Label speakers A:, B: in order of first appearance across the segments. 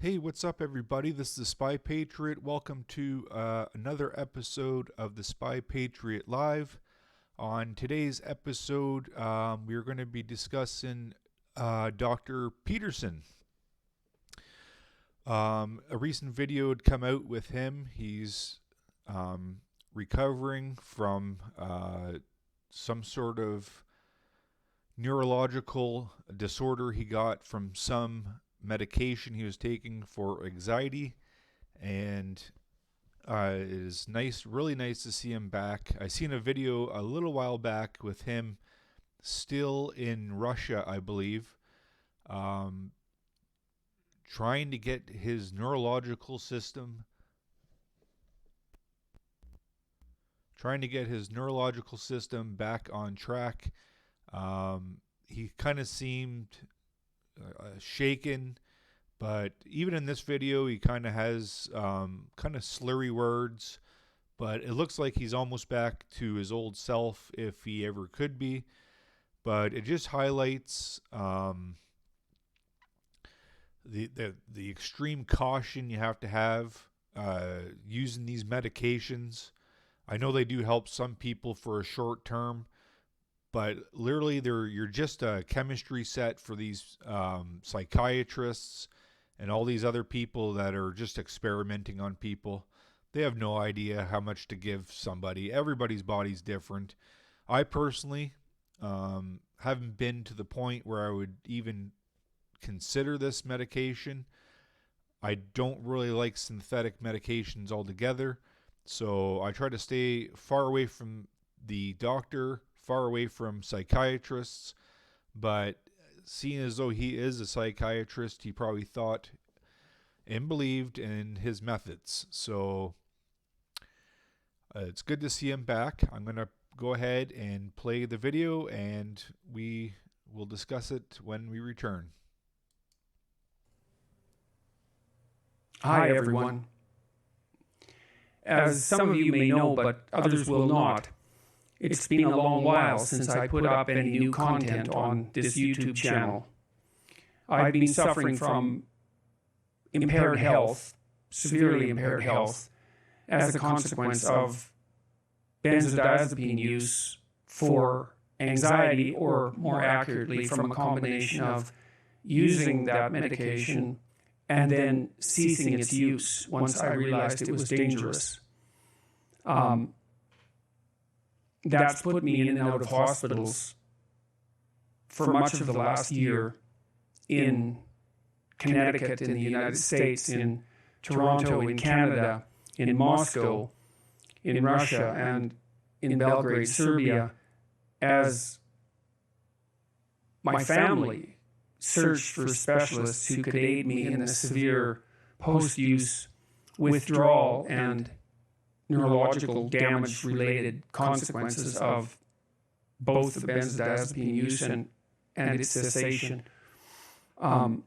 A: Hey, what's up, everybody? This is the Spy Patriot. Welcome to another episode of the Spy Patriot Live. On today's episode, we're going to be discussing Dr. Peterson. A recent video had come out with him. He's recovering from some sort of neurological disorder he got from some medication he was taking for anxiety, and it is really nice to see him back. I seen a video a little while back with him still in Russia, I believe, trying to get his neurological system back on track. He kind of seemed shaken, but even in this video he kind of has kind of slurry words, but it looks like he's almost back to his old self if he ever could be. But it just highlights the extreme caution you have to have using these medications. I know they do help some people for a short term, but literally you're just a chemistry set for these psychiatrists and all these other people that are just experimenting on people. They have no idea how much to give somebody. Everybody's body's different. I personally haven't been to the point where I would even consider this medication. I don't really like synthetic medications altogether, so I try to stay far away from the doctor, far away from psychiatrists. But seeing as though he is a psychiatrist, he probably thought and believed in his methods. So it's good to see him back. I'm going to go ahead and play the video, and we will discuss it when we return.
B: Hi, everyone. As some of you may know, but others will not, it's been a long while since I put up any new content on this YouTube channel. I've been suffering from impaired health, severely impaired health, as a consequence of benzodiazepine use for anxiety, or more accurately, from a combination of using that medication and then ceasing its use once I realized it was dangerous. That's put me in and out of hospitals for much of the last year in Connecticut, in the United States, in Toronto, in Canada, in Moscow, in Russia, and in Belgrade, Serbia, as my family searched for specialists who could aid me in the severe post-use withdrawal and neurological damage-related consequences of both the benzodiazepine use and its cessation. I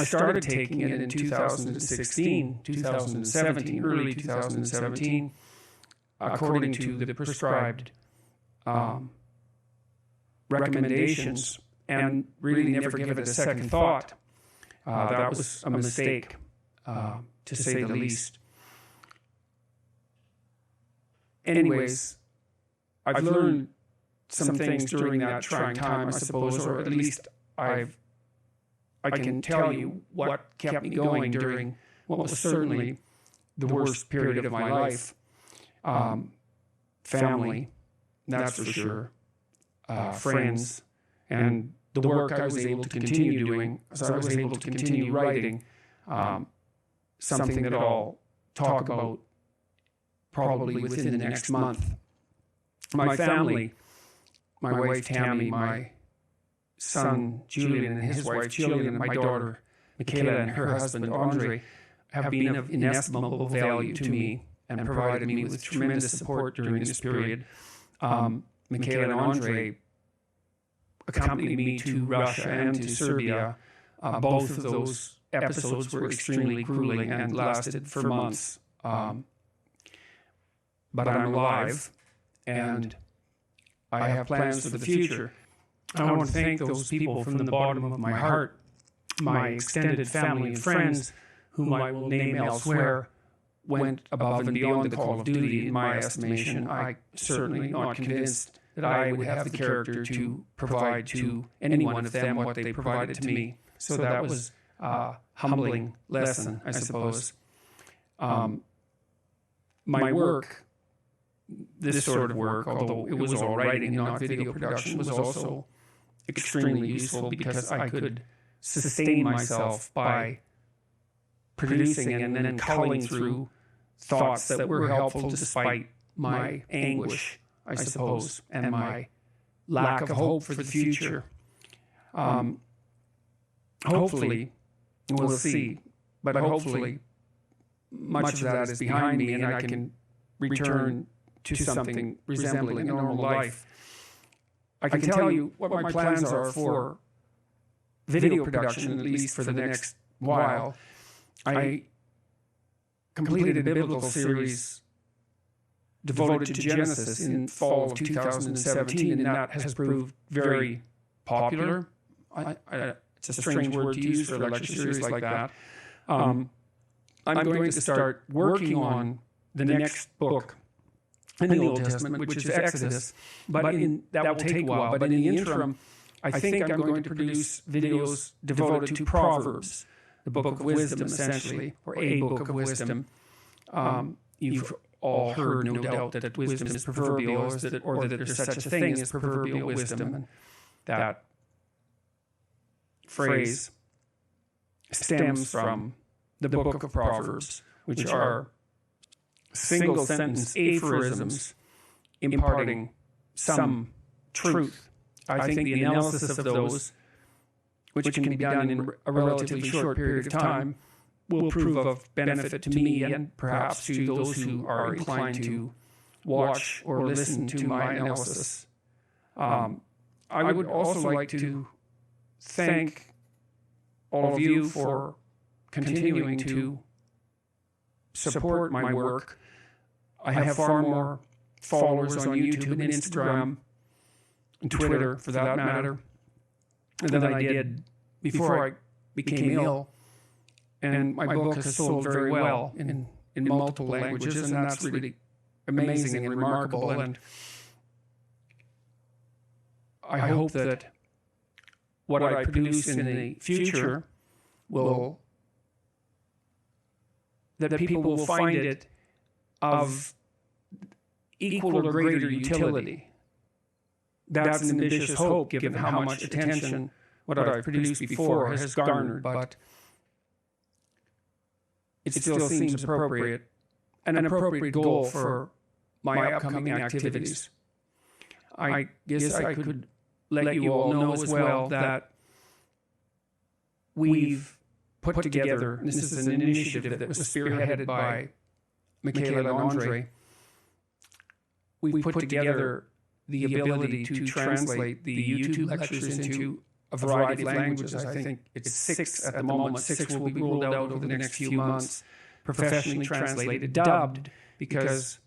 B: started taking it in 2016, 2017, early 2017, according to the prescribed recommendations, and really never give it a second thought. That was a mistake, to say the least. Anyways, I've learned some things during that trying time, I suppose, or at least I can tell you what kept me going during what was certainly the worst period of my life. Family, that's for sure. Friends, and the work I was able to continue doing, as I was able to continue writing, something that I'll talk about probably within the next month. My family, my wife Tammy, my son Julian and his wife Jillian, and my daughter Michaela and her husband Andre, have been of inestimable value to me and provided me with tremendous support during this period. Michaela and Andre accompanied me to Russia and to Serbia. Both of those episodes were extremely grueling and lasted for months. But I'm alive, and I have plans for the future. I want to thank those people from the bottom of my heart, my extended family and friends whom I will name elsewhere, went above and beyond the call of duty in my estimation. I certainly not convinced that I would have the character to provide to any one of them what they provided to me. So that was a humbling lesson, I suppose. My work, this sort of work, although it was all writing, not video production, was also extremely useful because I could sustain myself by producing and then culling through thoughts that were helpful despite my anguish, I suppose, and my lack of hope for the future. Hopefully, we'll see, but hopefully much of that is behind me and I can return to something resembling a normal life. I can tell you what my plans are for video production, at least for the next while. I completed a biblical series devoted to Genesis in fall of 2017, and that has proved very popular. It's a strange word to use for a lecture series like that. I'm going to start working on the next book in the Old Testament, which is Exodus, but that will take a while. But in the interim, I think I'm going to produce videos devoted to Proverbs, the book of wisdom, essentially, or a book of wisdom. You've all heard, no doubt, that wisdom is proverbial, or that there's such a thing as proverbial wisdom. And that phrase stems from the book of Proverbs, which are single-sentence aphorisms imparting some truth. I think the analysis of those, which can be done in a relatively short period of time, will prove of benefit to me and perhaps to those who are inclined to watch or listen to my analysis. I would also like to thank all of you for continuing to support my work. I have far more followers on YouTube and Instagram and Twitter, for that matter, than I did before I became ill. And my book has sold very well in multiple languages, and that's really amazing and remarkable. And I hope that what I produce in the future that people will find it of equal or greater utility. That's an ambitious hope, given how much attention what I've produced before has garnered, but it still seems appropriate, an appropriate goal for my upcoming activities. I guess I could let you all know as well that we've put together, and this is an initiative that was spearheaded by Michaela and Andre, we put together the ability to translate the YouTube lectures into a variety of languages. I think it's 6 at the moment. 6 will be rolled out over the next few months, professionally translated, dubbed, because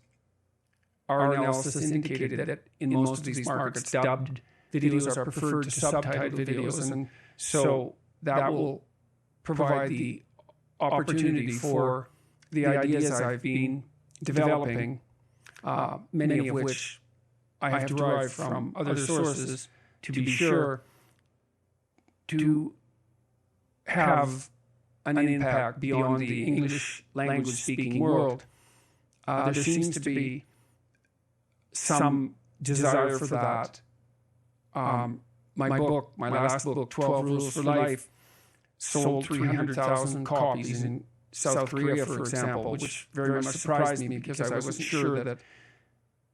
B: our analysis indicated that in most of these markets, dubbed videos are preferred to subtitled videos, and so that will provide the opportunity for the ideas I've been developing, many of which I have derived from other sources, to be sure to have an impact beyond the English language-speaking world. There seems to be some desire for that. My last book, 12 Rules for Life, sold 300,000 copies in South Korea, for example, which very much surprised me because I wasn't sure that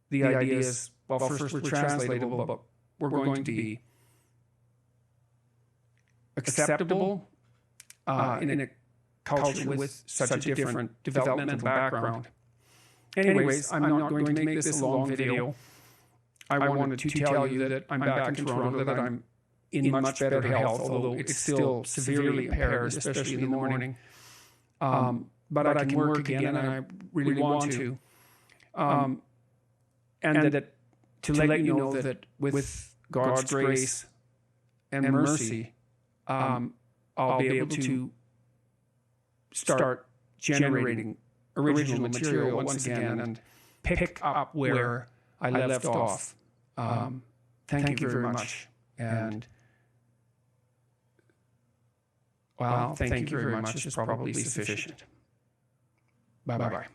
B: the ideas, well, first were translatable, but were going to be acceptable in a culture with such a different developmental background. Anyways, I'm not going to make this a long video. I wanted to tell you that I'm back in Toronto, that I'm in much better health, although it's still severely impaired, especially in the morning. But I can work again, and I really want to. And that to let you know that with God's grace and mercy, I'll be able to start generating original material once again and pick up where I left off. Thank you very much. And, well, thank you very much is probably sufficient. Bye-bye.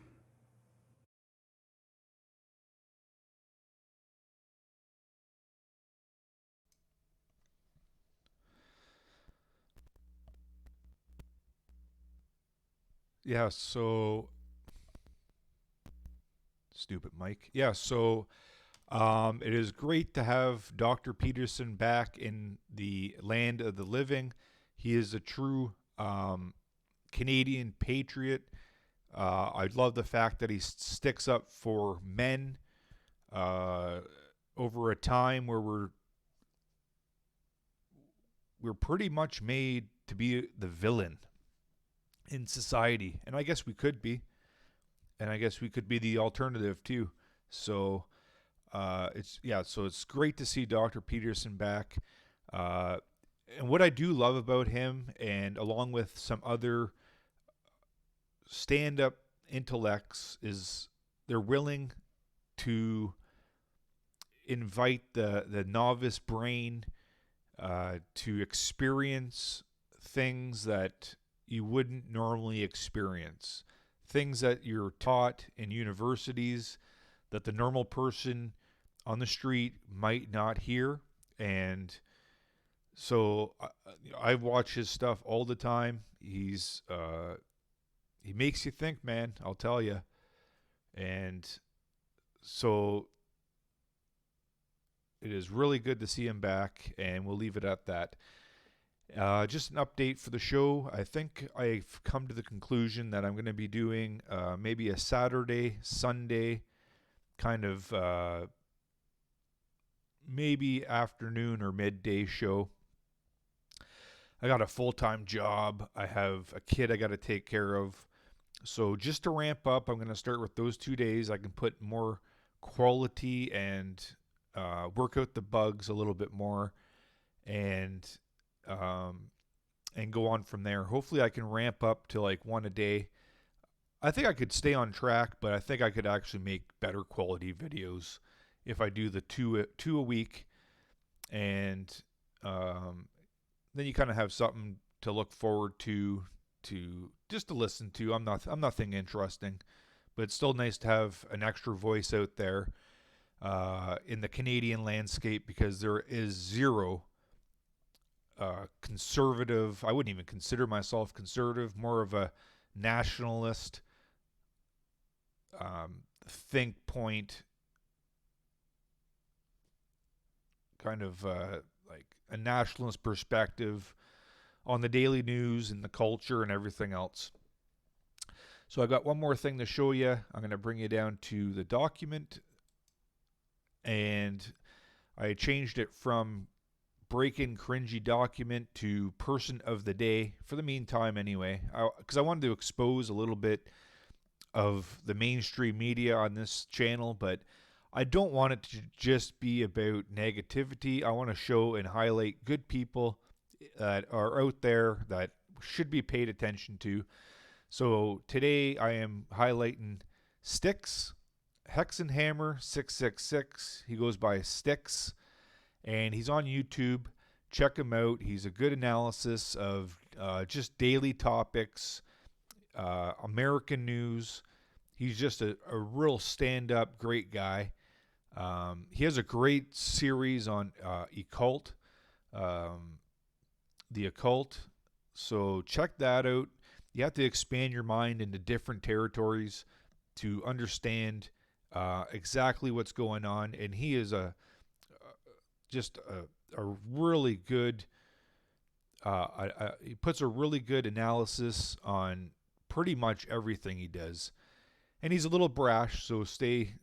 A: Yeah, so stupid Mike. Yeah, so it is great to have Dr. Peterson back in the land of the living. He is a true Canadian patriot. I love the fact that he sticks up for men over a time where we're pretty much made to be the villain in society, and I guess we could be, and I guess we could be the alternative too. So it's great to see Dr. Peterson back. And what I do love about him, and along with some other stand-up intellects, is they're willing to invite the novice brain to experience things that you wouldn't normally experience, things that you're taught in universities that the normal person on the street might not hear. And so I watch his stuff all the time. He makes you think, man, I'll tell you. And so it is really good to see him back, and we'll leave it at that. Just an update for the show. I think I've come to the conclusion that I'm going to be doing maybe a Saturday, Sunday kind of maybe afternoon or midday show. I got a full-time job. I have a kid I got to take care of. So just to ramp up, I'm going to start with those 2 days. I can put more quality and work out the bugs a little bit more, and go on from there. Hopefully I can ramp up to like one a day. I think I could stay on track, but I think I could actually make better quality videos if I do the two a week, and then you kind of have something to look forward to just to listen to. I'm nothing interesting, but it's still nice to have an extra voice out there in the Canadian landscape, because there is zero conservative. I wouldn't even consider myself conservative, more of a nationalist think point, kind of like a nationalist perspective on the daily news and the culture and everything else. So I've got one more thing to show you. I'm going to bring you down to the document, and I changed it from break-in cringy document to person of the day for the meantime anyway, because I wanted to expose a little bit of the mainstream media on this channel, but I don't want it to just be about negativity. I want to show and highlight good people that are out there that should be paid attention to. So today I am highlighting Sticks, Hexenhammer 666. He goes by Sticks, and he's on YouTube. Check him out. He's a good analysis of just daily topics, American news. He's just a real stand-up, great guy. He has a great series on occult, the occult. So check that out. You have to expand your mind into different territories to understand exactly what's going on. And he is just a really good. He puts a really good analysis on pretty much everything he does. And he's a little brash, so stay,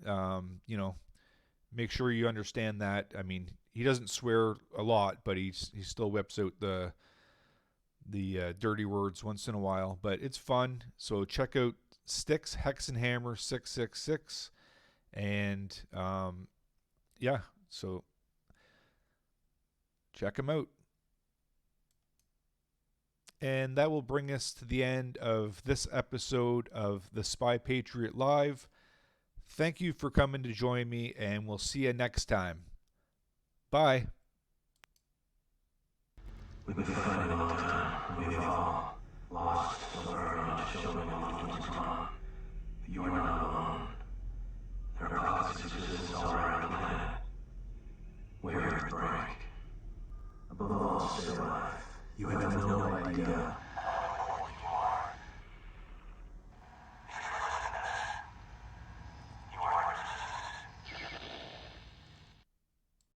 A: make sure you understand that. I mean, he doesn't swear a lot, but he still whips out the dirty words once in a while. But it's fun. So check out Sticks Hexenhammer 666, and so check him out. And that will bring us to the end of this episode of the Spy Patriot Live. Thank you for coming to join me, and we'll see you next time. Bye.
C: We've been fighting a long time. We've all lost so very much, so many loved ones gone. But you are not alone. There are pockets of resistance all around the planet. Where it break. Above all, stay alive. You have no idea